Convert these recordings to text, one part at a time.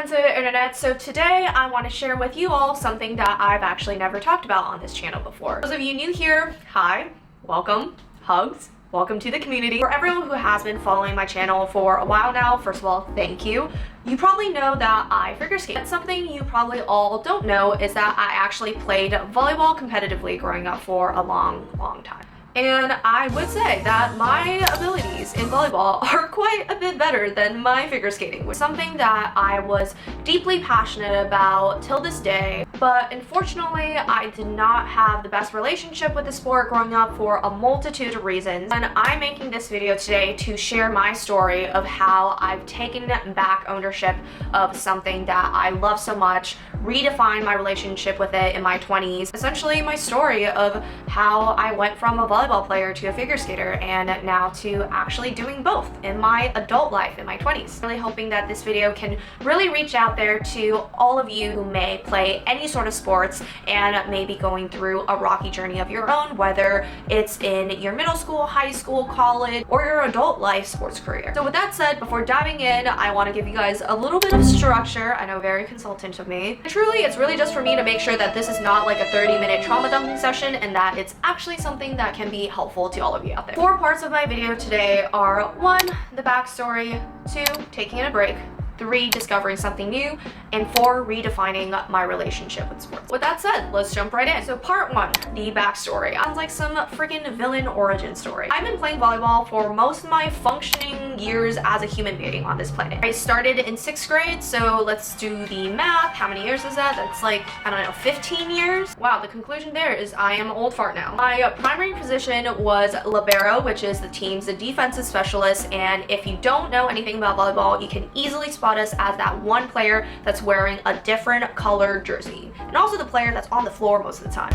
friends of the internet. So today I want to share with you all something that I've actually never talked about on this channel before. Those of you new here, hi, welcome, hugs, welcome to the community. For everyone who has been following my channel for a while now, first of all, thank you. You probably know that I figure skate. But something you probably all don't know is that I actually played volleyball competitively growing up for a long time. And I would say that my abilities in volleyball are quite a bit better than my figure skating, which is something that I was deeply passionate about till this day. But unfortunately, I did not have the best relationship with the sport growing up for a multitude of reasons. And I'm making this video today to share my story of how I've taken back ownership of something that I love so much, redefined my relationship with it in my 20s. Essentially my story of how I went from a volleyball player to a figure skater and now to actually doing both in my adult life in my 20s. Really hoping that this video can really reach out there to all of you who may play any sort of sports and may be going through a rocky journey of your own, whether it's in your middle school, high school, college, or your adult life sports career. So with that said, before diving in, I want to give you guys a little bit of structure. I know, very consultant of me. Truly, it's really just for me to make sure that this is not like a 30-minute trauma dumping session and that it's actually something that can be helpful to all of you out there. 4 parts of my video today are 1, the backstory, 2, taking a break, 3, discovering something new, and 4, redefining my relationship with sports. With that said, let's jump right in. So part 1, the backstory. Sounds like some freaking villain origin story. I've been playing volleyball for most of my functioning years as a human being on this planet. I started in 6th grade, so let's do the math. How many years is that? That's like, I don't know, 15 years? Wow, the conclusion there is I am an old fart now. My primary position was libero, which is the team's defensive specialist, and if you don't know anything about volleyball, you can easily spot us as that one player that's wearing a different color jersey, and also the player that's on the floor most of the time.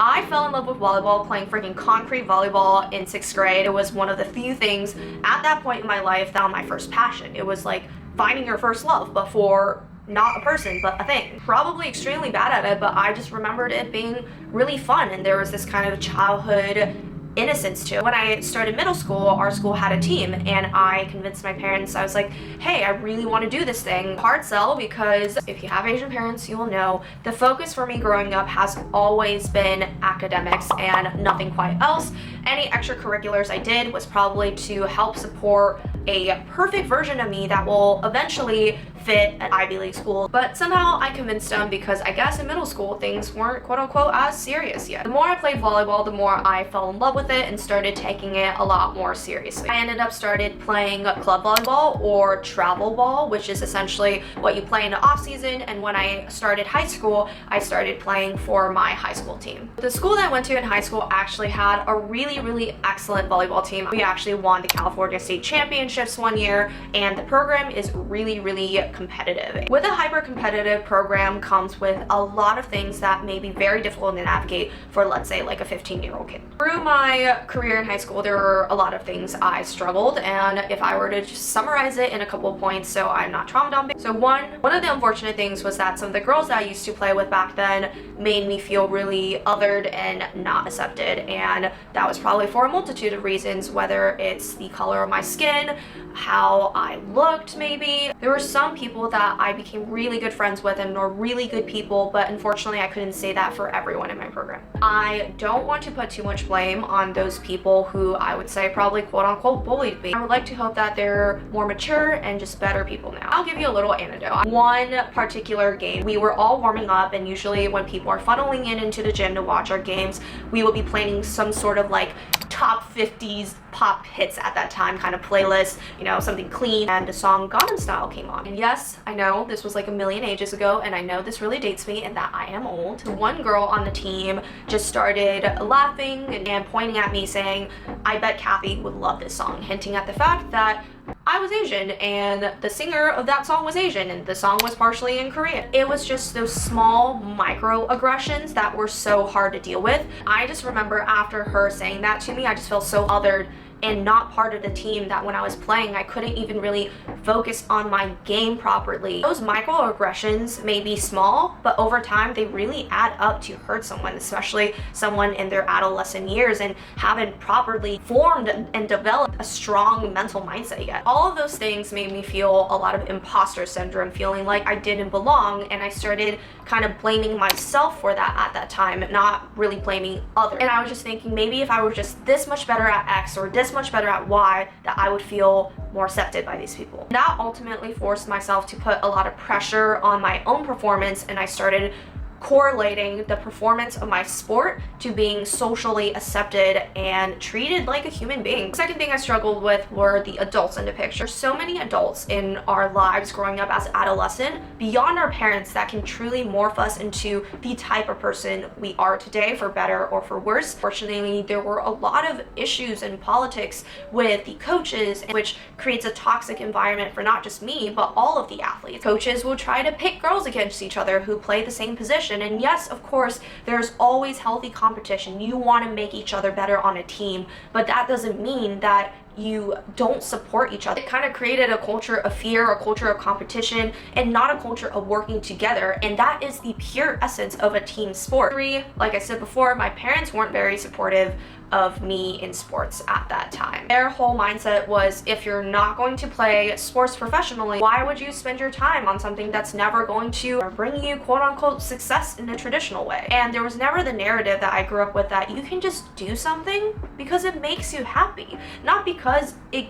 I fell in love with volleyball playing freaking concrete volleyball in 6th grade. It was one of the few things at that point in my life that was my first passion. It was like finding your first love, but for not a person, but a thing. Probably extremely bad at it, but I just remembered it being really fun, and there was this kind of childhood innocence to it. When I started middle school, our school had a team, and I convinced my parents. I was like, hey, I really want to do this thing. Hard sell, because if you have Asian parents, you will know the focus for me growing up has always been academics and nothing quite else. Any extracurriculars I did was probably to help support a perfect version of me that will eventually fit an Ivy League school. But somehow I convinced them, because I guess in middle school things weren't quote unquote as serious yet. The more I played volleyball, the more I fell in love with it and started taking it a lot more seriously. I ended up started playing club volleyball or travel ball, which is essentially what you play in the off season. And when I started high school, I started playing for my high school team. The school that I went to in high school actually had a really excellent volleyball team. We actually won the California State Championships one year, and the program is really competitive. With a hyper competitive program comes with a lot of things that may be very difficult to navigate for, let's say, like a 15-year-old kid. Through my career in high school, there were a lot of things I struggled, and if I were to just summarize it in a couple of points so I'm not trauma dumping. So one of the unfortunate things was that some of the girls that I used to play with back then made me feel really othered and not accepted, and that was probably for a multitude of reasons, whether it's the color of my skin, how I looked maybe. There were some people that I became really good friends with and were really good people, but unfortunately I couldn't say that for everyone in my program. I don't want to put too much blame on those people who I would say probably quote unquote bullied me. I would like to hope that they're more mature and just better people now. I'll give you a little anecdote. One particular game, we were all warming up, and usually when people are funneling into the gym to watch our games, we will be playing some sort of like top 50s pop hits at that time kind of playlist, you know, something clean, and the song Gangnam Style came on. And yes, I know this was like a million ages ago, and I know this really dates me and that I am old. The one girl on the team just started laughing and pointing at me saying, I bet Kathy would love this song, hinting at the fact that I was Asian and the singer of that song was Asian and the song was partially in Korean. It was just those small microaggressions that were so hard to deal with. I just remember after her saying that to me, I just felt so othered and not part of the team that when I was playing, I couldn't even really focus on my game properly. Those microaggressions may be small, but over time they really add up to hurt someone, especially someone in their adolescent years and haven't properly formed and developed a strong mental mindset yet. All of those things made me feel a lot of imposter syndrome, feeling like I didn't belong, and I started kind of blaming myself for that at that time, not really blaming others. And I was just thinking, maybe if I were just this much better at X or this much better at Y, that I would feel more accepted by these people. That ultimately forced myself to put a lot of pressure on my own performance, and I started correlating the performance of my sport to being socially accepted and treated like a human being. The second thing I struggled with were the adults in the picture. So many adults in our lives growing up as adolescent, beyond our parents, that can truly morph us into the type of person we are today, for better or for worse. Fortunately, there were a lot of issues in politics with the coaches, which creates a toxic environment for not just me, but all of the athletes. Coaches will try to pit girls against each other who play the same position. And yes, of course, there's always healthy competition. You want to make each other better on a team, but that doesn't mean that you don't support each other. It kind of created a culture of fear, a culture of competition, and not a culture of working together. And that is the pure essence of a team sport. Like I said before, my parents weren't very supportive of me in sports at that time. Their whole mindset was, if you're not going to play sports professionally, why would you spend your time on something that's never going to bring you quote unquote success in a traditional way? And there was never the narrative that I grew up with that you can just do something because it makes you happy, not because it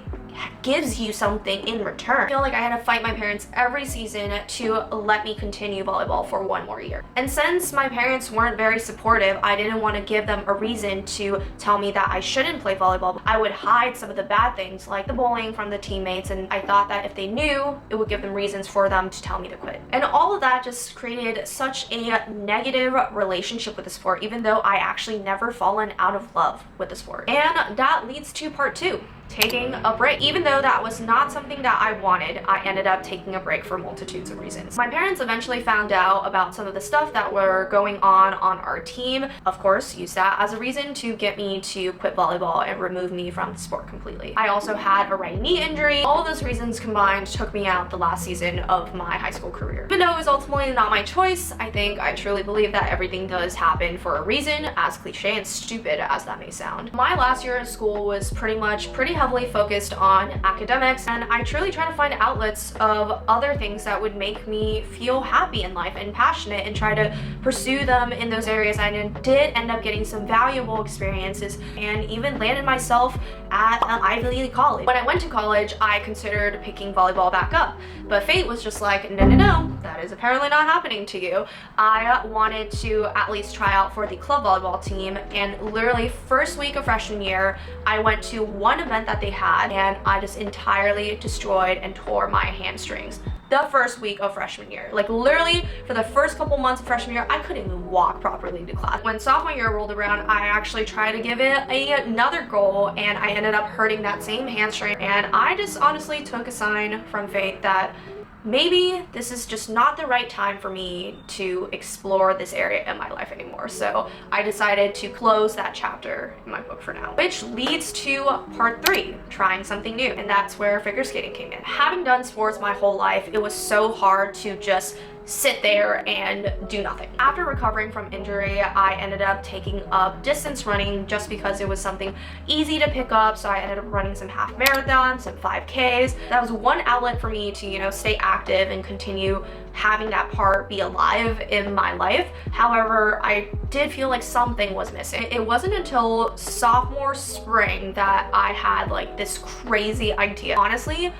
gives you something in return. I feel like I had to fight my parents every season to let me continue volleyball for one more year. And since my parents weren't very supportive, I didn't want to give them a reason to tell me that I shouldn't play volleyball. I would hide some of the bad things, like the bullying, from the teammates, and I thought that if they knew, it would give them reasons for them to tell me to quit. And all of that just created such a negative relationship with the sport, even though I actually never fallen out of love with the sport. And that leads to part 2. Taking a break. Even though that was not something that I wanted, I ended up taking a break for multitudes of reasons. My parents eventually found out about some of the stuff that were going on our team. Of course, used that as a reason to get me to quit volleyball and remove me from the sport completely. I also had a right knee injury. All of those reasons combined took me out the last season of my high school career. Even though it was ultimately not my choice, I truly believe that everything does happen for a reason, as cliche and stupid as that may sound. My last year of school was pretty heavily focused on academics, and I truly try to find outlets of other things that would make me feel happy in life and passionate, and try to pursue them in those areas. I did end up getting some valuable experiences and even landed myself at an Ivy League college. When I went to college, I considered picking volleyball back up, but fate was just like, no, that is apparently not happening to you. I wanted to at least try out for the club volleyball team, and literally first week of freshman year, I went to one event that they had, and I just entirely destroyed and tore my hamstrings. The first week of freshman year. Like literally for the first couple months of freshman year, I couldn't even walk properly to class. When sophomore year rolled around, I actually tried to give it another goal, and I ended up hurting that same hamstring. And I just honestly took a sign from fate that maybe this is just not the right time for me to explore this area in my life anymore. So I decided to close that chapter in my book for now. Which leads to part 3, trying something new. And that's where figure skating came in. Having done sports my whole life, it was so hard to just sit there and do nothing. After recovering from injury, I ended up taking up distance running just because it was something easy to pick up. So I ended up running some half marathons, some 5Ks. That was one outlet for me to, stay active and continue having that part be alive in my life. However, I did feel like something was missing. It wasn't until sophomore spring that I had like this crazy idea. Honestly,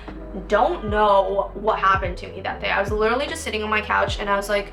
don't know what happened to me that day. I was literally just sitting on my couch and I was like,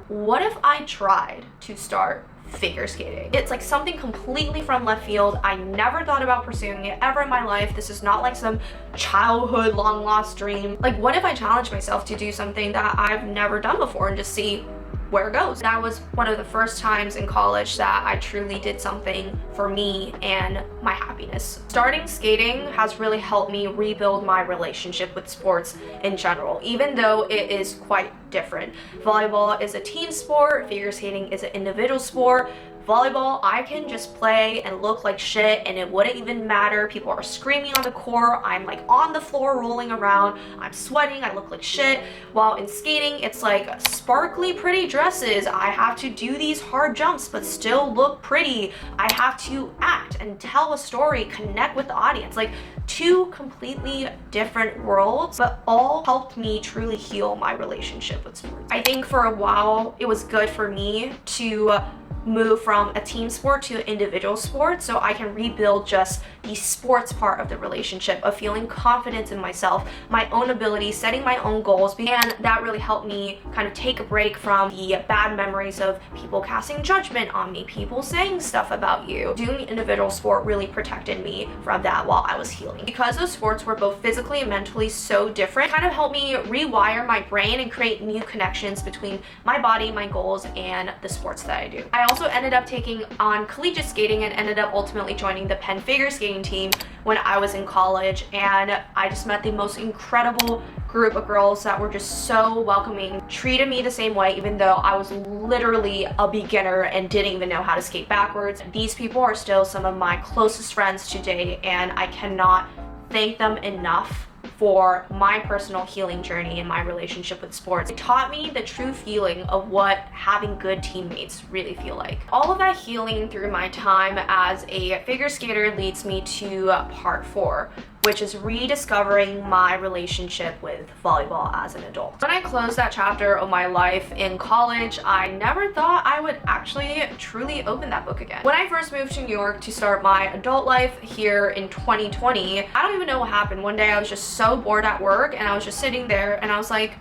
what if I tried to start figure skating? It's like something completely from left field. I never thought about pursuing it ever in my life. This is not like some childhood long lost dream. Like, what if I challenge myself to do something that I've never done before and just see where it goes? That was one of the first times in college that I truly did something for me and my happiness. Starting skating has really helped me rebuild my relationship with sports in general, even though it is quite different. Volleyball is a team sport, figure skating is an individual sport. volleyball, I can just play and look like shit and it wouldn't even matter. People are screaming on the court, I'm like on the floor rolling around, I'm sweating, I look like shit. While in skating, it's like sparkly pretty dresses, I have to do these hard jumps but still look pretty. I have to act and tell a story, connect with the audience. Like, two completely different worlds, but all helped me truly heal my relationship with sports. I think for a while it was good for me to move from a team sport to an individual sport so I can rebuild just the sports part of the relationship, of feeling confidence in myself, my own abilities, setting my own goals, and that really helped me kind of take a break from the bad memories of people casting judgment on me, people saying stuff about you. Doing the individual sport really protected me from that while I was healing. Because those sports were both physically and mentally so different, it kind of helped me rewire my brain and create new connections between my body, my goals, and the sports that I do. I also ended up taking on collegiate skating and ended up ultimately joining the Penn figure skating team when I was in college, and I just met the most incredible group of girls that were just so welcoming, treated me the same way even though I was literally a beginner and didn't even know how to skate backwards. These people are still some of my closest friends today, and I cannot thank them enough for my personal healing journey in my relationship with sports. It taught me the true feeling of what having good teammates really feel like. All of that healing through my time as a figure skater leads me to part 4, which is rediscovering my relationship with volleyball as an adult. When I closed that chapter of my life in college, I never thought I would actually truly open that book again. When I first moved to New York to start my adult life here in 2020, I don't even know what happened. One day I was just so bored at work and I was just sitting there and I was like,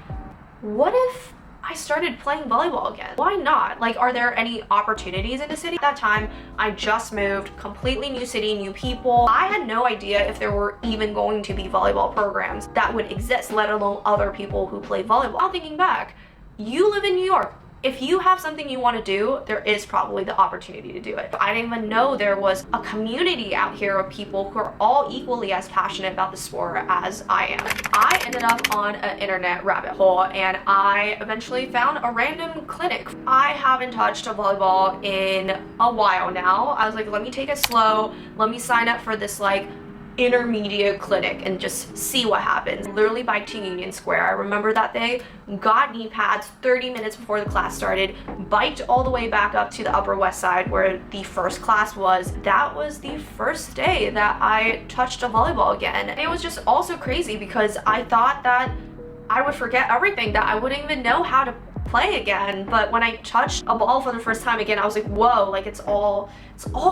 what if I started playing volleyball again? Why not? Like, are there any opportunities in the city? At that time, I just moved, completely new city, new people. I had no idea if there were even going to be volleyball programs that would exist, let alone other people who play volleyball. Now thinking back, you live in New York. If you have something you want to do, there is probably the opportunity to do it. I didn't even know there was a community out here of people who are all equally as passionate about the sport as I am. I ended up on an internet rabbit hole and I eventually found a random clinic. I haven't touched a volleyball in a while now. I was like, let me take it slow. Let me sign up for this like intermediate clinic and just see what happens. Literally biked to Union Square. I remember that day, got knee pads 30 minutes before the class started, biked all the way back up to the Upper West Side where the first class was. That was the first day that I touched a volleyball again. And it was just also crazy because I thought that I would forget everything, that I wouldn't even know how to play again. But when I touched a ball for the first time again, I was like, whoa, like it's all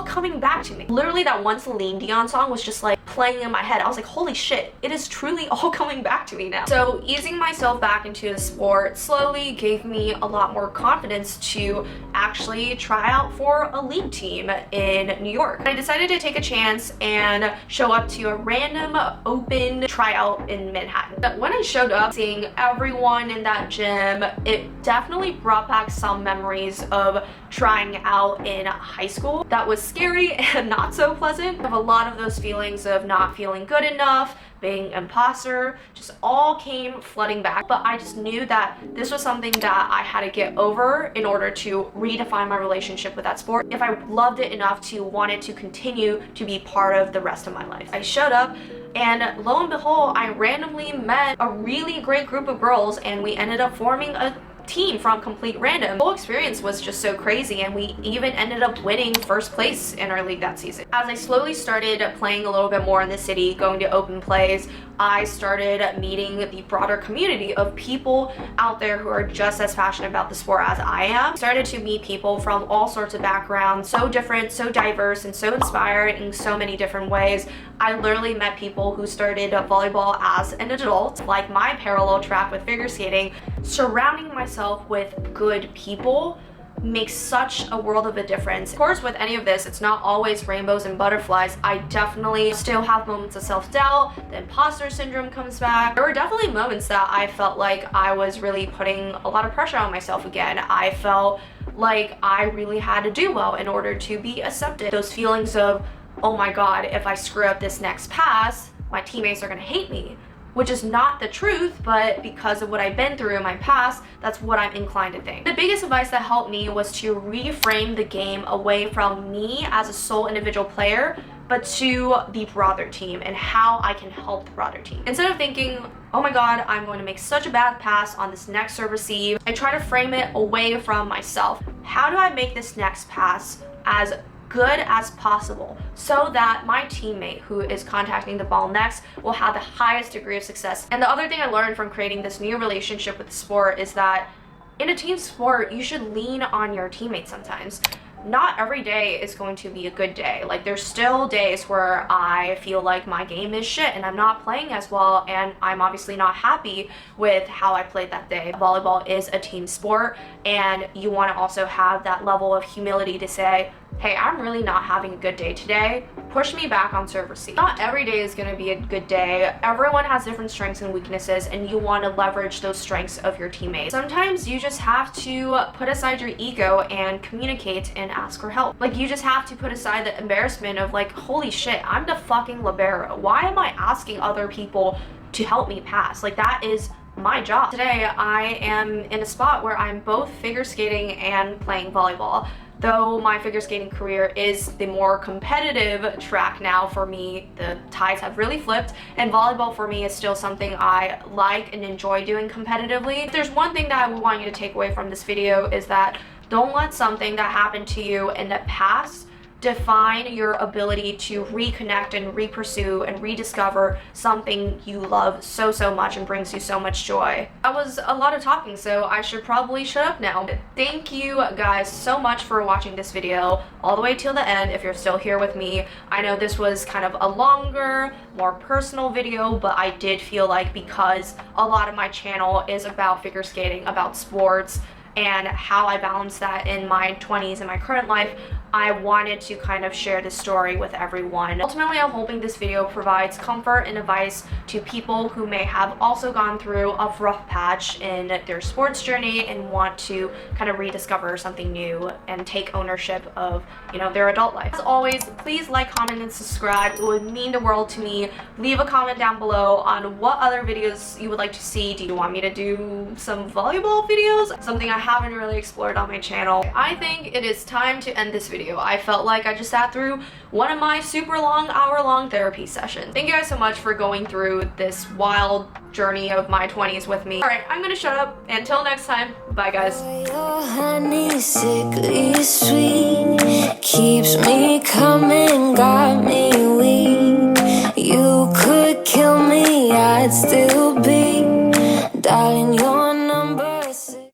coming back to me. Literally that one Celine Dion song was just like playing in my head. I was like, holy shit, it is truly all coming back to me now. So easing myself back into the sport slowly gave me a lot more confidence to actually try out for a league team in New York. I decided to take a chance and show up to a random open tryout in Manhattan. But when I showed up, seeing everyone in that gym, it definitely brought back some memories of trying out in high school. That was scary and not so pleasant. I have a lot of those feelings of not feeling good enough, being imposter, just all came flooding back. But I just knew that this was something that I had to get over in order to redefine my relationship with that sport if I loved it enough to want it to continue to be part of the rest of my life. I showed up and lo and behold, I randomly met a really great group of girls and we ended up forming a team from complete random. The whole experience was just so crazy and we even ended up winning first place in our league that season. As I slowly started playing a little bit more in the city, going to open plays, I started meeting the broader community of people out there who are just as passionate about the sport as I am. I started to meet people from all sorts of backgrounds, so different, so diverse, and so inspired in so many different ways. I literally met people who started volleyball as an adult, like my parallel track with figure skating. Surrounding myself with good people makes such a world of a difference. Of course, with any of this, it's not always rainbows and butterflies. I definitely still have moments of self-doubt. The imposter syndrome comes back. There were definitely moments that I felt like I was really putting a lot of pressure on myself again. I felt like I really had to do well in order to be accepted. Those feelings of, oh my god, if I screw up this next pass, my teammates are gonna hate me. which is not the truth, but because of what I've been through in my past, that's what I'm inclined to think. The biggest advice that helped me was to reframe the game away from me as a sole individual player, but to the broader team and how I can help the broader team. Instead of thinking, oh my god, I'm going to make such a bad pass on this next serve receive, I try to frame it away from myself. How do I make this next pass as good as possible so that my teammate who is contacting the ball next will have the highest degree of success? And the other thing I learned from creating this new relationship with the sport is that in a team sport, you should lean on your teammates sometimes. Not every day is going to be a good day. Like, there's still days where I feel like my game is shit and I'm not playing as well, and I'm obviously not happy with how I played that day. Volleyball is a team sport, and you want to also have that level of humility to say, hey, I'm really not having a good day today. Push me back on serve receive. Not every day is going to be a good day. Everyone has different strengths and weaknesses, and you want to leverage those strengths of your teammates. Sometimes you just have to put aside your ego and communicate and ask for help. Like, you just have to put aside the embarrassment of like, holy shit, I'm the fucking libero. Why am I asking other people to help me pass? Like, that is my job. Today, I am in a spot where I'm both figure skating and playing volleyball. Though my figure skating career is the more competitive track now for me, the tides have really flipped, and volleyball for me is still something I like and enjoy doing competitively. If there's one thing that I would want you to take away from this video is that don't let something that happened to you in the past define your ability to reconnect and re-pursue and rediscover something you love so much and brings you so much joy. That was a lot of talking, so I should probably shut up now. Thank you guys so much for watching this video all the way till the end if you're still here with me. I know this was kind of a longer, more personal video, but I did feel like because a lot of my channel is about figure skating, about sports, and how I balance that in my 20s and my current life, I wanted to kind of share this story with everyone. Ultimately, I'm hoping this video provides comfort and advice to people who may have also gone through a rough patch in their sports journey and want to kind of rediscover something new and take ownership of, you know, their adult life. As always, please like, comment, and subscribe. It would mean the world to me. Leave a comment down below on what other videos you would like to see. Do you want me to do some volleyball videos? Something I haven't really explored on my channel. I think it is time to end this video. I felt like I just sat through one of my super long, hour-long therapy sessions. Thank you guys so much for going through this wild journey of my 20s with me. Alright, I'm gonna shut up. Until next time, bye guys. Your honey sickly sweet keeps me coming, got me weak. You could kill me, I'd still be